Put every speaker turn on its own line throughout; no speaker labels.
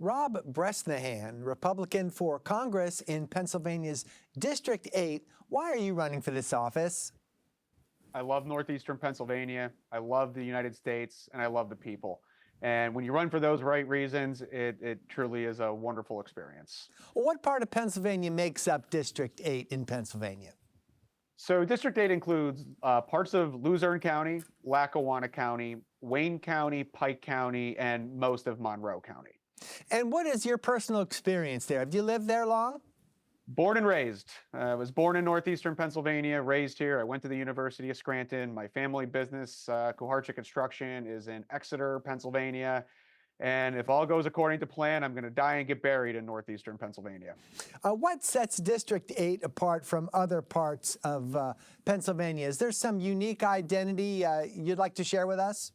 Rob Bresnahan, Republican for Congress in Pennsylvania's District 8. Why are you running for this office?
I love Northeastern Pennsylvania. I love the United States, and I love the people. And when you run for those right reasons, it truly is a wonderful experience.
Well, what part of Pennsylvania makes up District 8 in Pennsylvania?
So District 8 includes parts of Luzerne County, Lackawanna County, Wayne County, Pike County, and most of Monroe County.
And what is your personal experience there? Have you lived there long?
Born and raised. I was born in Northeastern Pennsylvania, raised here. I went to the University of Scranton. My family business, Kuharcha Construction, is in Exeter, Pennsylvania. And if all goes according to plan, I'm going to die and get buried in Northeastern Pennsylvania.
What sets District 8 apart from other parts of Pennsylvania? Is there some unique identity you'd like to share with us?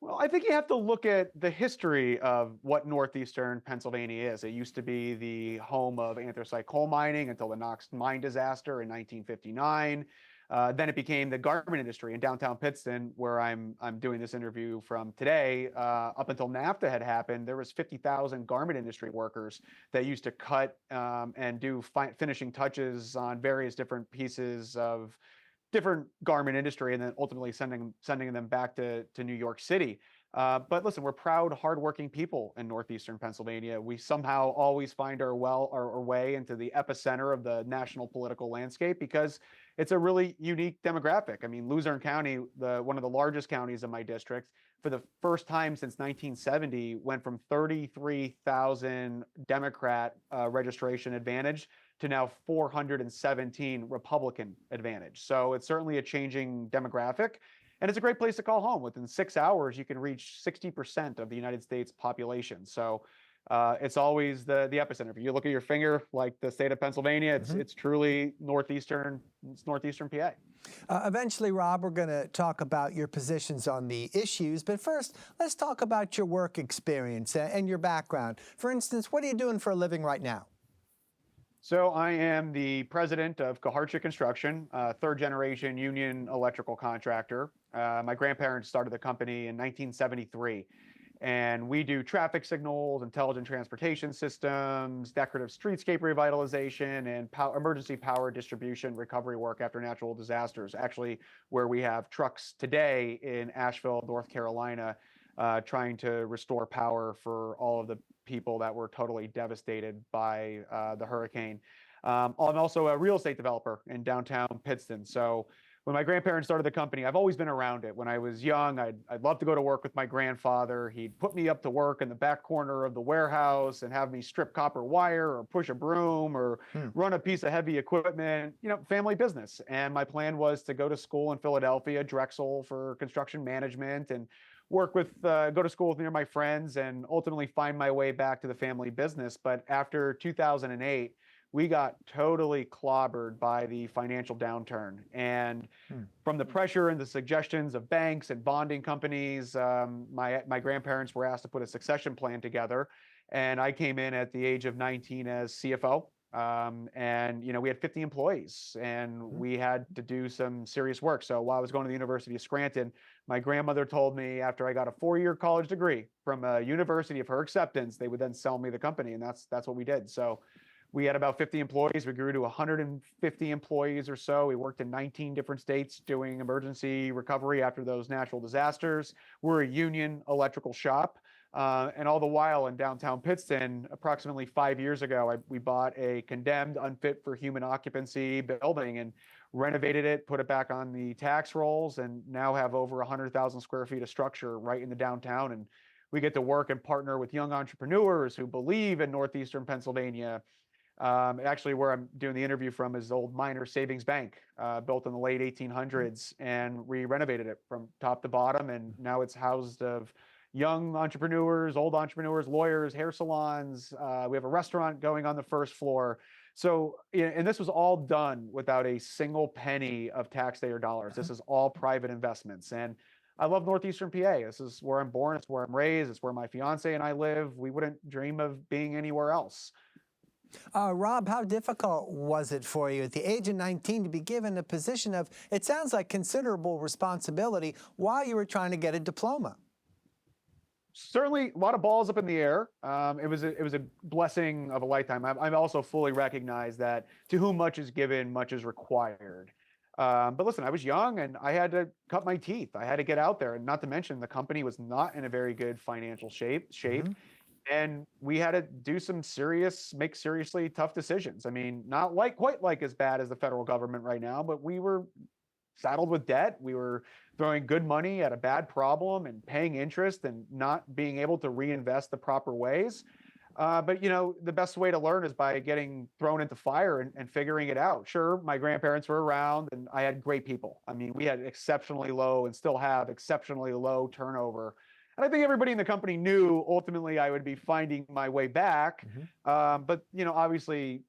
Well, I think you have to look at the history of what Northeastern Pennsylvania is. It used to be the home of anthracite coal mining until the Knox mine disaster in 1959. Then it became the garment industry in downtown Pittston, where I'm doing this interview from today. Up until NAFTA had happened, there was 50,000 garment industry workers that used to cut and do finishing touches on various different pieces of different garment industry, and then ultimately sending them back to New York City. But listen, we're proud, hardworking people in Northeastern Pennsylvania. We somehow always find our way into the epicenter of the national political landscape because it's a really unique demographic. I mean, Luzerne County, one of the largest counties in my district, for the first time since 1970, went from 33,000 Democrat registration advantage to now 417 Republican advantage. So it's certainly a changing demographic. And it's a great place to call home. Within 6 hours, you can reach 60% of the United States population. So it's always the epicenter. If you look at your finger, like the state of Pennsylvania, it's truly northeastern PA.
Eventually, Rob, we're going to talk about your positions on the issues. But first, let's talk about your work experience and your background. For instance, what are you doing for a living right now?
So I am the president of Kuharcha Construction, third generation union electrical contractor. My grandparents started the company in 1973, and we do traffic signals, intelligent transportation systems, decorative streetscape revitalization, and emergency power distribution recovery work after natural disasters, actually where we have trucks today in Asheville, North Carolina, trying to restore power for all of the people that were totally devastated by the hurricane. I'm also a real estate developer in downtown Pittston. So when my grandparents started the company, I've always been around it. When I was young, I'd love to go to work with my grandfather. He'd put me up to work in the back corner of the warehouse and have me strip copper wire or push a broom or run a piece of heavy equipment, family business. And my plan was to go to school in Philadelphia, Drexel, for construction management, and go to school with my friends, and ultimately find my way back to the family business. But after 2008, we got totally clobbered by the financial downturn. And from the pressure and the suggestions of banks and bonding companies, my grandparents were asked to put a succession plan together. And I came in at the age of 19 as CFO. And we had 50 employees, and we had to do some serious work. So while I was going to the University of Scranton, my grandmother told me after I got a 4-year college degree from a university of her acceptance, they would then sell me the company. And that's what we did. So we had about 50 employees. We grew to 150 employees or so. We worked in 19 different states doing emergency recovery after those natural disasters. We're a union electrical shop. And all the while in downtown Pittston, approximately 5 years ago, we bought a condemned, unfit for human occupancy building and renovated it, put it back on the tax rolls, and now have over 100,000 square feet of structure right in the downtown. And we get to work and partner with young entrepreneurs who believe in Northeastern Pennsylvania. Actually, where I'm doing the interview from is the old Miner Savings Bank, built in the late 1800s, and we renovated it from top to bottom. And now it's housed of young entrepreneurs, old entrepreneurs, lawyers, hair salons. We have a restaurant going on the first floor. So, and this was all done without a single penny of taxpayer dollars. This is all private investments. And I love Northeastern PA. This is where I'm born. It's where I'm raised. It's where my fiance and I live. We wouldn't dream of being anywhere else.
Rob, how difficult was it for you at the age of 19 to be given a position of, it sounds like, considerable responsibility while you were trying to get a diploma?
certainly a lot of balls up in the air. It was a blessing of a lifetime. I'm also fully recognize that to whom much is given, much is required. But listen, I was young and I had to cut my teeth. I had to get out there, and not to mention the company was not in a very good financial shape,
Mhm.
and we had to do some make seriously tough decisions. I mean, not like quite like as bad as the federal government right now, but we were saddled with debt. We were throwing good money at a bad problem and paying interest and not being able to reinvest the proper ways. But the best way to learn is by getting thrown into fire and figuring it out. Sure, my grandparents were around and I had great people. I mean, we had exceptionally low and still have exceptionally low turnover. And I think everybody in the company knew ultimately I would be finding my way back.
Mhm.
But obviously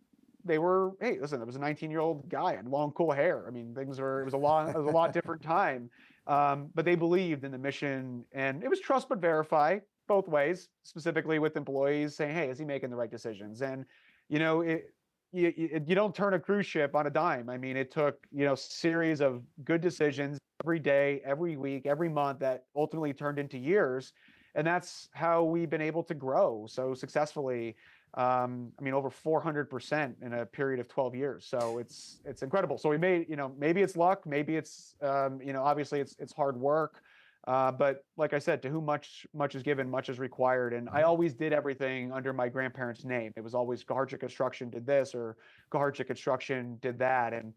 they were, hey, listen, it was a 19-year-old guy and long, cool hair. I mean, it was a lot different time. But they believed in the mission, and it was trust but verify both ways, specifically with employees saying, hey, is he making the right decisions? And, you know, it, you don't turn a cruise ship on a dime. I mean, it took, series of good decisions every day, every week, every month that ultimately turned into years. And that's how we've been able to grow so successfully. I mean, over 400% in a period of 12 years. So it's incredible. So we made, maybe it's luck, maybe it's, obviously it's hard work. But like I said, to whom much is given, much is required. And I
Mhm.
always did everything under my grandparents' name. It was always Kaharchik Construction did this or Kaharchik Construction did that. And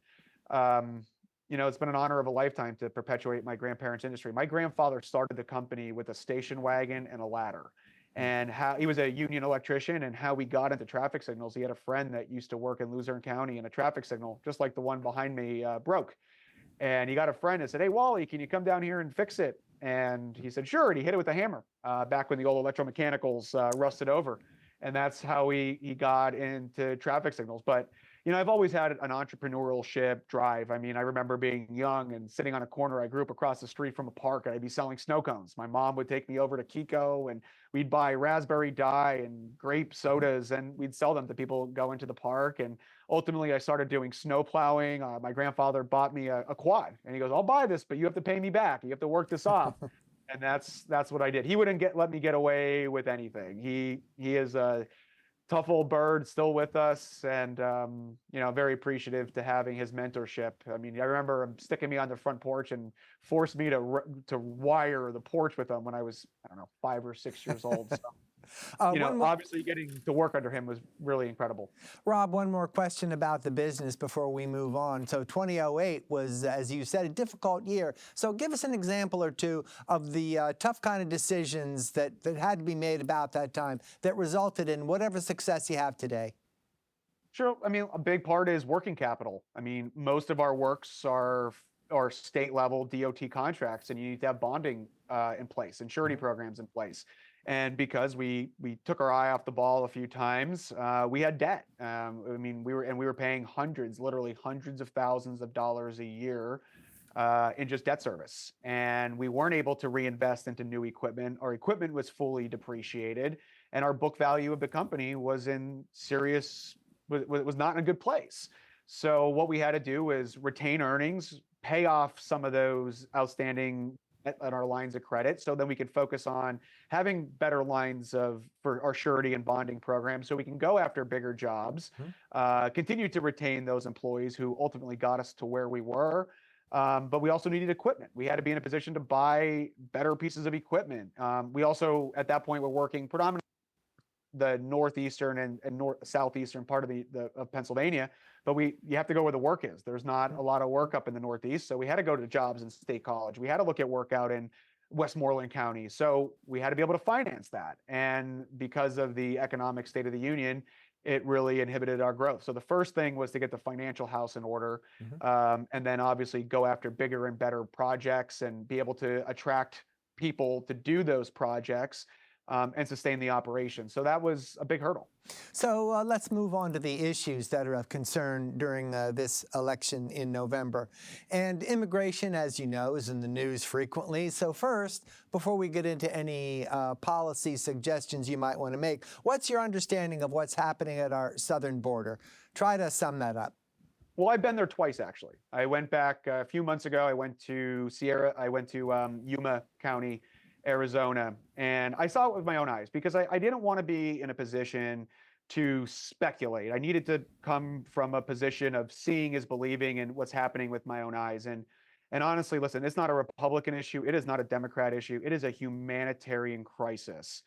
it's been an honor of a lifetime to perpetuate my grandparents' industry. My grandfather started the company with a station wagon and a ladder. And how he was a union electrician, and how we got into traffic signals. He had a friend that used to work in Luzerne County, and a traffic signal, just like the one behind me, broke. And he got a friend and said, "Hey, Wally, can you come down here and fix it?" And he said, "Sure." And he hit it with a hammer back when the old electromechanicals rusted over. And that's how he got into traffic signals. But, I've always had an entrepreneurship drive. I mean, I remember being young and sitting on a corner. I grew up across the street from a park, and I'd be selling snow cones. My mom would take me over to Kiko, and we'd buy raspberry dye and grape sodas, and we'd sell them to people going to the park. And ultimately, I started doing snow plowing. My grandfather bought me a quad, and he goes, "I'll buy this, but you have to pay me back. You have to work this off." And that's what I did. He wouldn't let me get away with anything. He is a tough old bird, still with us, and very appreciative to having his mentorship. I mean, I remember him sticking me on the front porch and forced me to wire the porch with him when I was, I don't know, 5 or 6 years old. So
One more.
obviously getting to work under him was really incredible.
Rob, one more question about the business before we move on. So 2008 was, as you said, a difficult year. So give us an example or two of the tough kind of decisions that had to be made about that time that resulted in whatever success you have today.
Sure. I mean, a big part is working capital. I mean, most of our works are state level DOT contracts, and you need to have bonding in place and surety
Mhm.
programs in place. And because we took our eye off the ball a few times, we had debt. I mean, we were paying literally hundreds of thousands of dollars a year in just debt service, and we weren't able to reinvest into new equipment. Our equipment was fully depreciated, and our book value of the company was was not in a good place. So what we had to do was retain earnings, pay off some of those outstanding debt on our lines of credit, so then we could focus on having better lines for our surety and bonding program, so we can go after bigger jobs,
Mhm.
continue to retain those employees who ultimately got us to where we were. But we also needed equipment. We had to be in a position to buy better pieces of equipment. We also, at that point, were working predominantly the northeastern and southeastern part of of Pennsylvania, but you have to go where the work is. There's not a lot of work up in the Northeast, so we had to go to jobs in State College. We had to look at work out in Westmoreland County, so we had to be able to finance that. And because of the economic state of the union, it really inhibited our growth. So the first thing was to get the financial house in order,
Mhm.
and then obviously go after bigger and better projects and be able to attract people to do those projects and sustain the operation. So that was a big hurdle.
So let's move on to the issues that are of concern during this election in November. And immigration, as you know, is in the news frequently. So first, before we get into any policy suggestions you might want to make, what's your understanding of what's happening at our southern border? Try to sum that up.
Well, I've been there twice, actually. I went back a few months ago. I went to Yuma County, Arizona. And I saw it with my own eyes because I didn't want to be in a position to speculate. I needed to come from a position of seeing is believing and what's happening with my own eyes. And honestly, listen, it's not a Republican issue. It is not a Democrat issue. It is a humanitarian crisis.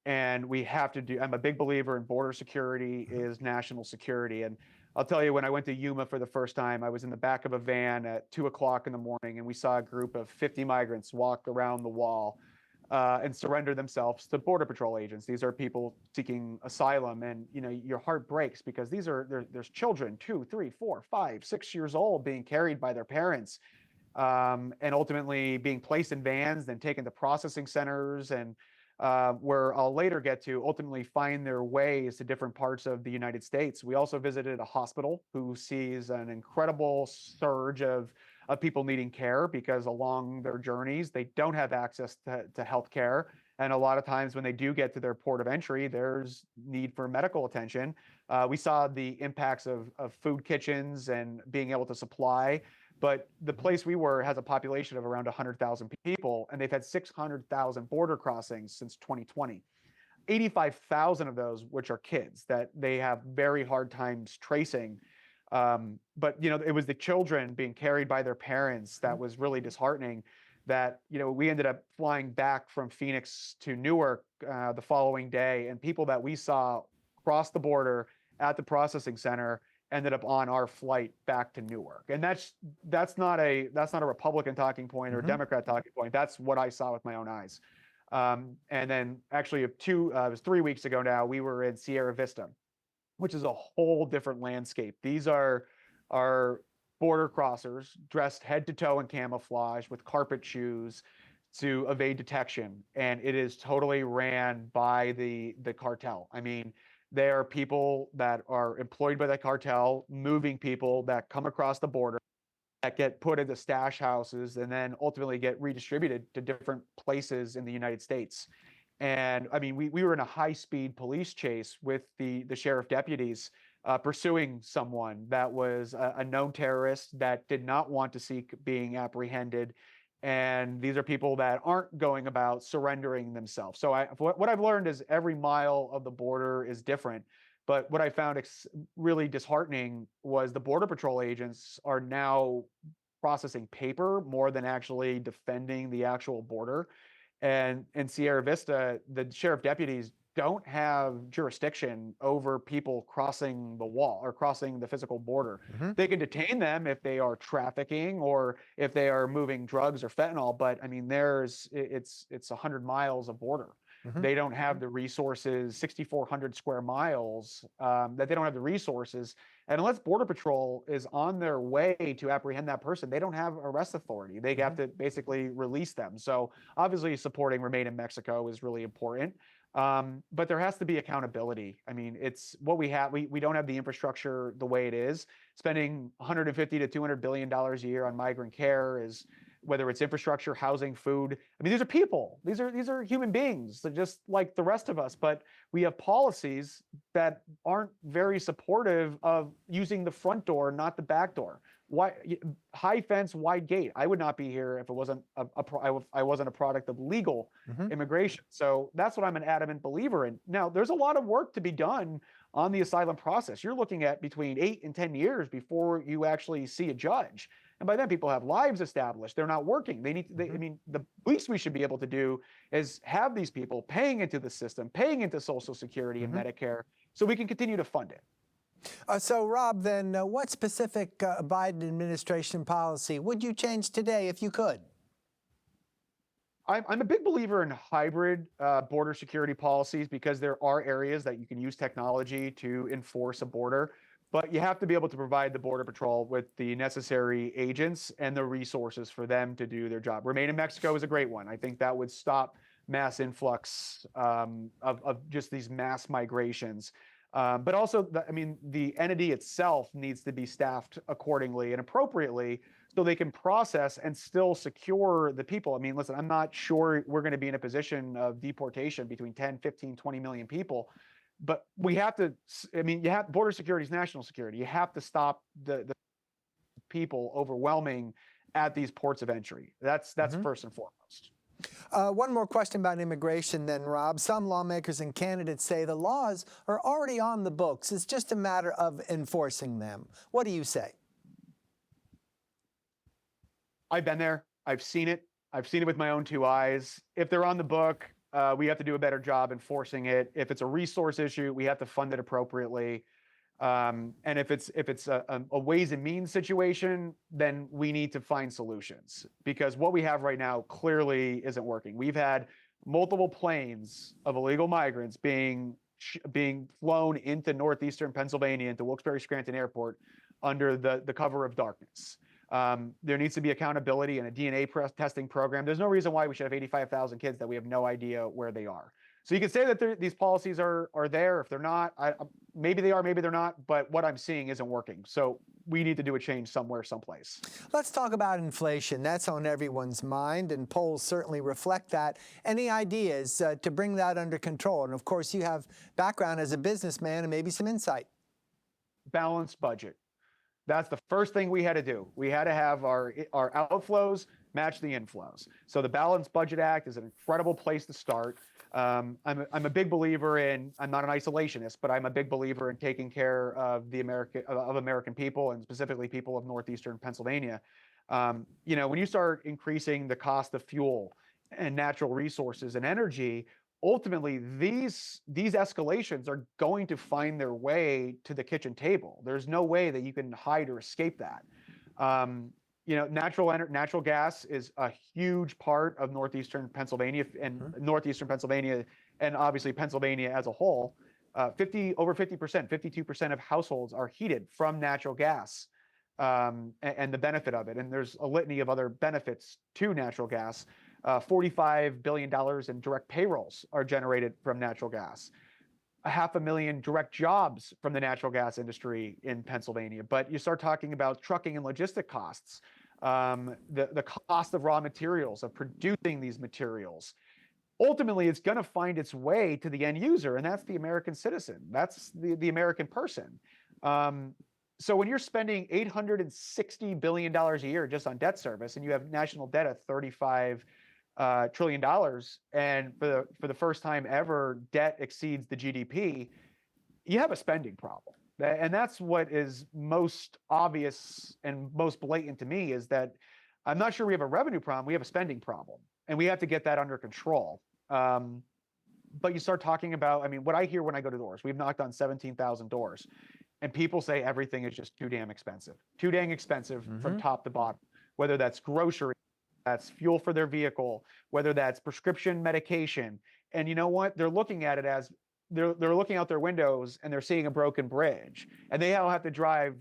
And we have to do, I'm a big believer in border security is national security. And I'll tell you, when I went to Yuma for the first time, I was in the back of a van at 2 o'clock in the morning, and we saw a group of 50 migrants walk around the wall and surrender themselves to Border Patrol agents. These are people seeking asylum, and your heart breaks because there's children, 2, 3, 4, 5, 6 years old, being carried by their parents, and ultimately being placed in vans, then taken to processing centers, and where I'll later get to ultimately find their ways to different parts of the United States. We also visited a hospital who sees an incredible surge of people needing care because along their journeys, they don't have access to health care. And a lot of times when they do get to their port of entry, there's need for medical attention. We saw the impacts of food kitchens and being able to supply. But the place we were has a population of around 100,000 people, and they've had 600,000 border crossings since 2020. 85,000 of those, which are kids, that they have very hard times tracing. But it was the children being carried by their parents that was really disheartening. That we ended up flying back from Phoenix to Newark the following day, and people that we saw cross the border at the processing center ended up on our flight back to Newark. And that's not a Republican talking point or Democrat talking point. That's what I saw with my own eyes. And then actually it was 3 weeks ago now, we were in Sierra Vista, which is a whole different landscape. These are border crossers dressed head to toe in camouflage with carpet shoes to evade detection. And it is totally ran by the cartel. I mean, there are people that are employed by the cartel, moving people that come across the border, that get put into stash houses and then ultimately get redistributed to different places in the United States. And I mean, we were in a high-speed police chase with the sheriff deputies pursuing someone that was a known terrorist that did not want to seek being apprehended. And these are people that aren't going about surrendering themselves. So what I've learned is every mile of the border is different. But what I found really disheartening was the Border Patrol agents are now processing paper more than actually defending the actual border. And in Sierra Vista, the sheriff deputies don't have jurisdiction over people crossing the wall or crossing the physical border. They can detain them if they are trafficking or if they are moving drugs or fentanyl. But I mean, it's 100 miles of border. They don't have the resources, 6,400 square miles, that they don't have the resources. And unless Border Patrol is on their way to apprehend that person, they don't have arrest authority. They have to basically release them. So obviously supporting Remain in Mexico is really important. But there has to be accountability. I mean, it's what we have. We don't have the infrastructure the way it is. Spending $150 to $200 billion a year on migrant care is, whether it's infrastructure, housing, food. I mean, these are people. These are human beings. They're just like the rest of us. But we have policies that aren't very supportive of using the front door, not the back door. Why high fence, wide gate? I would not be here if it wasn't I wasn't a product of legal immigration. So that's what I'm an adamant believer in. Now, there's a lot of work to be done on the asylum process. You're looking at between 8 and 10 years before you actually see a judge. And by then, people have lives established. They're not working. I mean, the least we should be able to do is have these people paying into the system, paying into Social Security and Medicare, so we can continue to fund it.
So, Rob, then what specific Biden administration policy would you change today if you could?
I'm a big believer in hybrid border security policies because there are areas that you can use technology to enforce a border, but you have to be able to provide the Border Patrol with the necessary agents and the resources for them to do their job. Remain in Mexico is a great one. I think that would stop mass influx of just these mass migrations. But also, the entity itself needs to be staffed accordingly and appropriately so they can process and still secure the people. I mean, listen, I'm not sure we're going to be in a position of deportation between 10, 15, 20 million people, but we have to, border security is national security. You have to stop the people overwhelming at these ports of entry. That's first and foremost.
One more question about immigration then, Rob. Some lawmakers and candidates say the laws are already on the books. It's just a matter of enforcing them. What do you say?
I've been there. I've seen it. I've seen it with my own two eyes. If they're on the book, we have to do a better job enforcing it. If it's a resource issue, we have to fund it appropriately. And if it's a ways and means situation, then we need to find solutions, because what we have right now clearly isn't working. We've had multiple planes of illegal migrants being flown into northeastern Pennsylvania, into Wilkes-Barre-Scranton Airport, under the cover of darkness. There needs to be accountability and a DNA testing program. There's no reason why we should have 85,000 kids that we have no idea where they are. So you can say that these policies are there. If they're not, maybe they are, maybe they're not, but what I'm seeing isn't working. So we need to do a change somewhere, someplace.
Let's talk about inflation. That's on everyone's mind, and polls certainly reflect that. Any ideas to bring that under control? And of course, you have background as a businessman and maybe some insight.
Balanced budget. That's the first thing we had to do. We had to have our outflows match the inflows. So the Balanced Budget Act is an incredible place to start. I'm a big believer in, I'm not an isolationist, but I'm a big believer in taking care of the American people, and specifically people of northeastern Pennsylvania. When you start increasing the cost of fuel and natural resources and energy, ultimately these escalations are going to find their way to the kitchen table. There's no way that you can hide or escape that. Natural gas is a huge part of northeastern Pennsylvania, and obviously Pennsylvania as a whole. Over 50%, 52% of households are heated from natural gas, and the benefit of it. And there's a litany of other benefits to natural gas. $45 billion in direct payrolls are generated from natural gas. 500,000 direct jobs from the natural gas industry in Pennsylvania. But you start talking about trucking and logistic costs, the cost of raw materials, of producing these materials. Ultimately, it's going to find its way to the end user, and that's the American citizen. That's the American person. So when you're spending $860 billion a year just on debt service, and you have national debt at $35 trillion, and for the first time ever, debt exceeds the GDP, you have a spending problem. And that's what is most obvious and most blatant to me, is that I'm not sure we have a revenue problem, we have a spending problem, and we have to get that under control. But you start talking about, what I hear when I go to doors, we've knocked on 17,000 doors, and people say everything is just too dang expensive from top to bottom, whether that's grocery, that's fuel for their vehicle, whether that's prescription medication. And you know what? They're looking at it as they're looking out their windows and they're seeing a broken bridge, and they all have to drive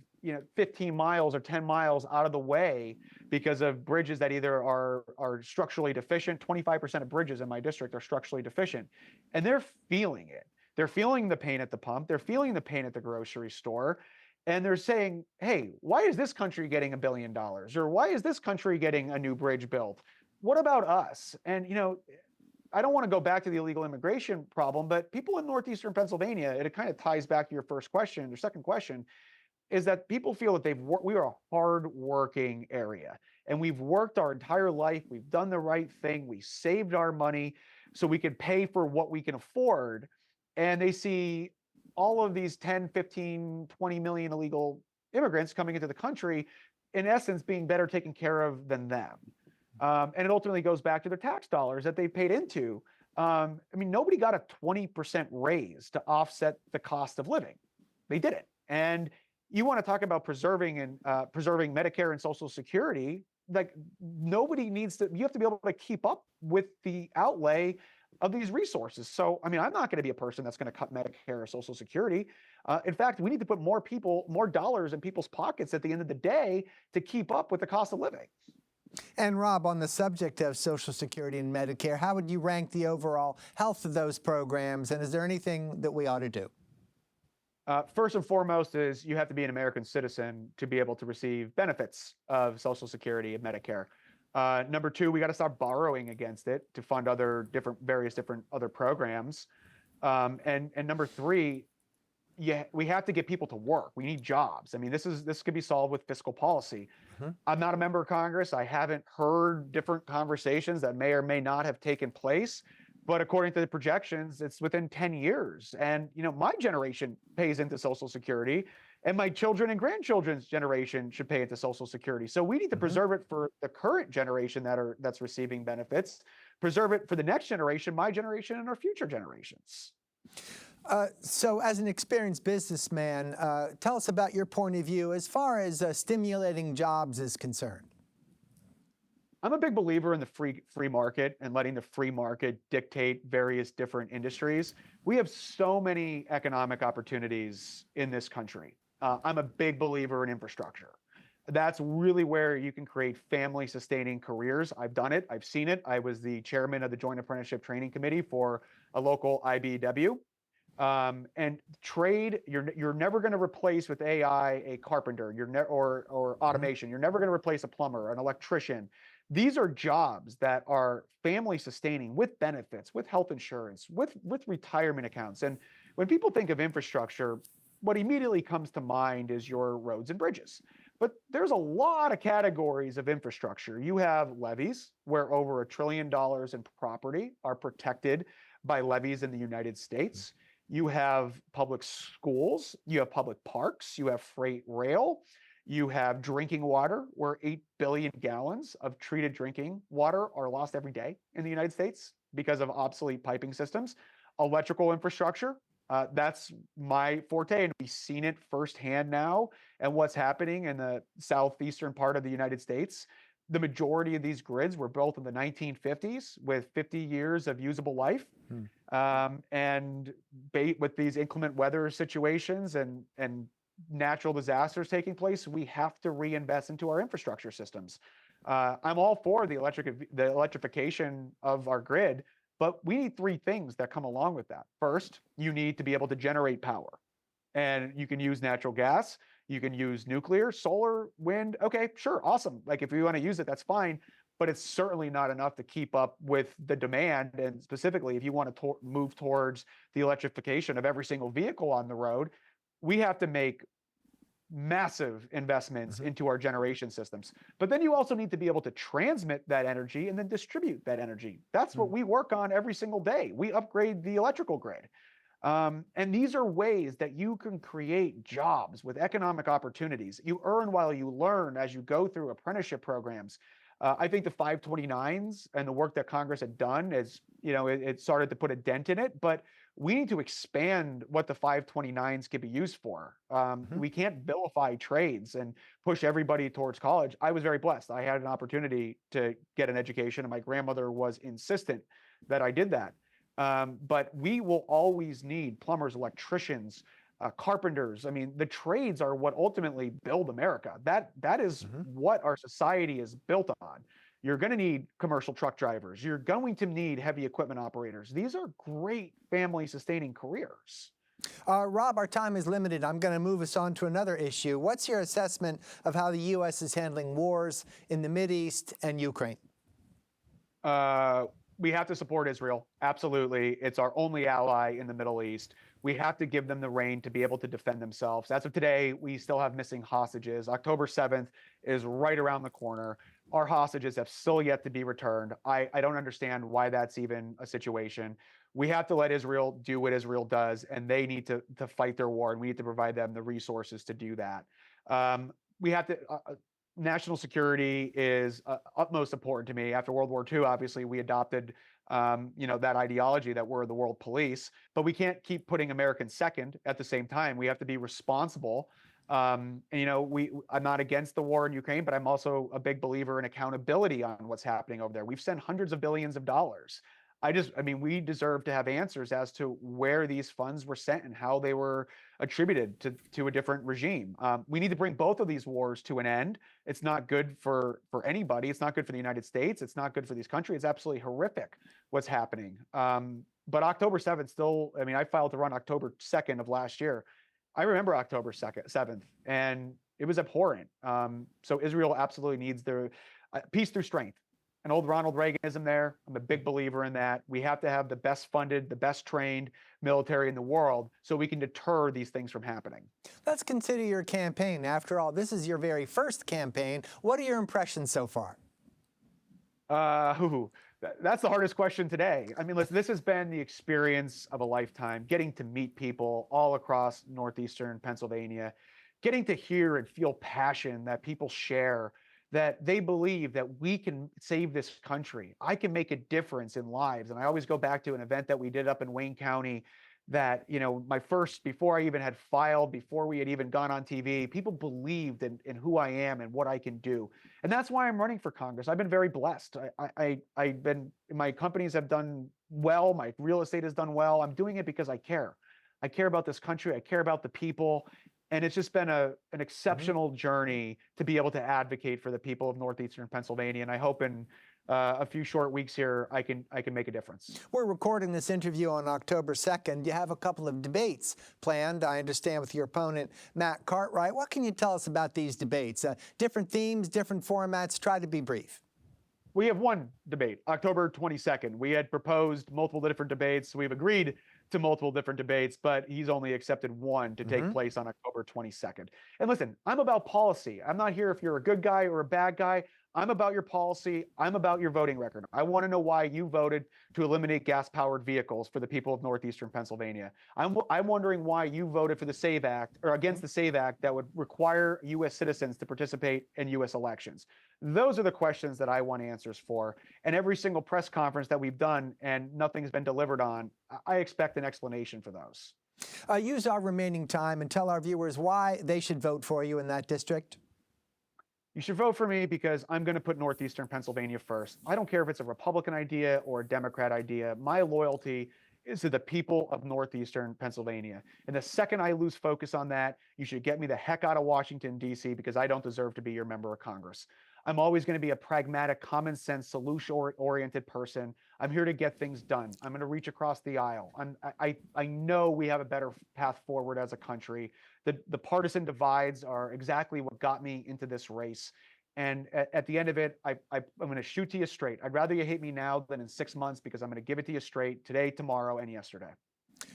15 miles or 10 miles out of the way because of bridges that either are structurally deficient. 25% of bridges in my district are structurally deficient, and they're feeling it. They're feeling the pain at the pump. They're feeling the pain at the grocery store. And they're saying, hey, why is this country getting $1 billion? Or why is this country getting a new bridge built? What about us? And, I don't want to go back to the illegal immigration problem, but people in northeastern Pennsylvania, it kind of ties back to your first question, or second question, is that people feel that we are a hard-working area. And we've worked our entire life. We've done the right thing. We saved our money so we can pay for what we can afford. And they see all of these 10, 15, 20 million illegal immigrants coming into the country, in essence, being better taken care of than them. And it ultimately goes back to their tax dollars that they paid into. Nobody got a 20% raise to offset the cost of living. They didn't. And you want to talk about preserving Medicare and Social Security, like nobody needs to, you have to be able to keep up with the outlay of these resources. So, I'm not going to be a person that's going to cut Medicare or Social Security. In fact, we need to put more dollars in people's pockets at the end of the day to keep up with the cost of living.
And Rob, on the subject of Social Security and Medicare, how would you rank the overall health of those programs? And is there anything that we ought to do?
First and foremost is you have to be an American citizen to be able to receive benefits of Social Security and Medicare. Number two, we got to stop borrowing against it to fund various different other programs. And number three, we have to get people to work. We need jobs. This could be solved with fiscal policy. I'm not a member of Congress. I haven't heard different conversations that may or may not have taken place. But according to the projections, it's within 10 years. And, my generation pays into Social Security, and my children and grandchildren's generation should pay into Social Security. So we need to preserve it for the current generation that's receiving benefits, preserve it for the next generation, my generation, and our future generations.
So as an experienced businessman, tell us about your point of view as far as stimulating jobs is concerned.
I'm a big believer in the free market and letting the free market dictate various different industries. We have so many economic opportunities in this country. I'm a big believer in infrastructure. That's really where you can create family sustaining careers. I've done it. I've seen it. I was the chairman of the Joint Apprenticeship Training Committee for a local IBEW. And trade, you're never going to replace with AI a carpenter, or automation. You're never going to replace a plumber, an electrician. These are jobs that are family sustaining with benefits, with health insurance, with retirement accounts. And when people think of infrastructure, what immediately comes to mind is your roads and bridges. But there's a lot of categories of infrastructure. You have levees, where over $1 trillion in property are protected by levees in the United States. You have public schools, you have public parks, you have freight rail, you have drinking water, where 8 billion gallons of treated drinking water are lost every day in the United States because of obsolete piping systems. Electrical infrastructure, that's my forte, and we've seen it firsthand now and what's happening in the southeastern part of the United States. The majority of these grids were built in the 1950s with 50 years of usable life. And with these inclement weather situations and natural disasters taking place, we have to reinvest into our infrastructure systems. I'm all for the electrification of our grid, but we need three things that come along with that. First, you need to be able to generate power, and you can use natural gas, you can use nuclear, solar, wind. Okay, sure, awesome. Like if you want to use it, that's fine. But it's certainly not enough to keep up with the demand. And specifically, if you want to move towards the electrification of every single vehicle on the road, we have to make massive investments into our generation systems. But then you also need to be able to transmit that energy and then distribute that energy. That's what we work on every single day. We upgrade the electrical grid. And these are ways that you can create jobs with economic opportunities. You earn while you learn as you go through apprenticeship programs. I think the 529s and the work that Congress had done is, it started to put a dent in it, but we need to expand what the 529s can be used for. We can't vilify trades and push everybody towards college. I was very blessed. I had an opportunity to get an education, and my grandmother was insistent that I did that. But we will always need plumbers, electricians, carpenters. I mean, the trades are what ultimately build America. That is what our society is built on. You're going to need commercial truck drivers. You're going to need heavy equipment operators. These are great family sustaining careers.
Rob, our time is limited. I'm going to move us on to another issue. What's your assessment of how the U.S. is handling wars in the Mideast and Ukraine?
We have to support Israel. Absolutely. It's our only ally in the Middle East. We have to give them the reign to be able to defend themselves. As of today, we still have missing hostages. October 7th is right around the corner. Our hostages have still yet to be returned. I don't understand why that's even a situation. We have to let Israel do what Israel does, and they need to fight their war, and we need to provide them the resources to do that. We have to... National security is utmost important to me. After World War II, obviously, we adopted, that ideology that we're the world police, but we can't keep putting Americans second at the same time. We have to be responsible. I'm not against the war in Ukraine, but I'm also a big believer in accountability on what's happening over there. We've sent hundreds of billions of dollars. We deserve to have answers as to where these funds were sent and how they were attributed to a different regime. We need to bring both of these wars to an end. It's not good for anybody. It's not good for the United States. It's not good for these countries. It's absolutely horrific what's happening. But October 7th still, I filed to run October 2nd of last year. I remember October 7th, and it was abhorrent. So Israel absolutely needs their peace through strength. an old Ronald Reaganism there. I'm a big believer in that. We have to have the best funded, the best trained military in the world so we can deter these things from happening.
Let's consider your campaign. After all, this is your very first campaign. What are your impressions so far?
That's the hardest question today. I mean, listen, this has been the experience of a lifetime, getting to meet people all across northeastern Pennsylvania, getting to hear and feel passion that people share, that they believe that we can save this country. I can make a difference in lives. And I always go back to an event that we did up in Wayne County that, my first, before I even had filed, before we had even gone on TV, people believed in who I am and what I can do. And that's why I'm running for Congress. I've been very blessed. My companies have done well. My real estate has done well. I'm doing it because I care. I care about this country. I care about the people. And it's just been an exceptional journey to be able to advocate for the people of northeastern Pennsylvania. And I hope in a few short weeks here, I can make a difference.
We're recording this interview on October 2nd. You have a couple of debates planned, I understand, with your opponent, Matt Cartwright. What can you tell us about these debates? Different themes, different formats. Try to be brief.
We have one debate, October 22nd. We had proposed multiple different debates. We've agreed to multiple different debates, but he's only accepted one to take place on October 22nd. And listen, I'm about policy. I'm not here if you're a good guy or a bad guy. I'm about your policy. I'm about your voting record. I want to know why you voted to eliminate gas-powered vehicles for the people of northeastern Pennsylvania. I'm wondering why you voted for the SAVE Act or against the SAVE Act that would require U.S. citizens to participate in U.S. elections. Those are the questions that I want answers for. And every single press conference that we've done and nothing's been delivered on, I expect an explanation for those.
Use our remaining time and tell our viewers why they should vote for you in that district.
You should vote for me because I'm going to put northeastern Pennsylvania first. I don't care if it's a Republican idea or a Democrat idea. My loyalty is to the people of northeastern Pennsylvania. And the second I lose focus on that, you should get me the heck out of Washington, D.C., because I don't deserve to be your member of Congress. I'm always going to be a pragmatic, common sense, solution-oriented person. I'm here to get things done. I'm going to reach across the aisle. I know we have a better path forward as a country. The partisan divides are exactly what got me into this race. And at the end of it, I'm going to shoot to you straight. I'd rather you hate me now than in 6 months because I'm going to give it to you straight today, tomorrow, and yesterday.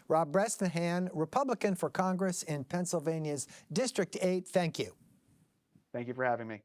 Rob Bresnahan, Republican for Congress in Pennsylvania's District 8. Thank you.
Thank you for having me.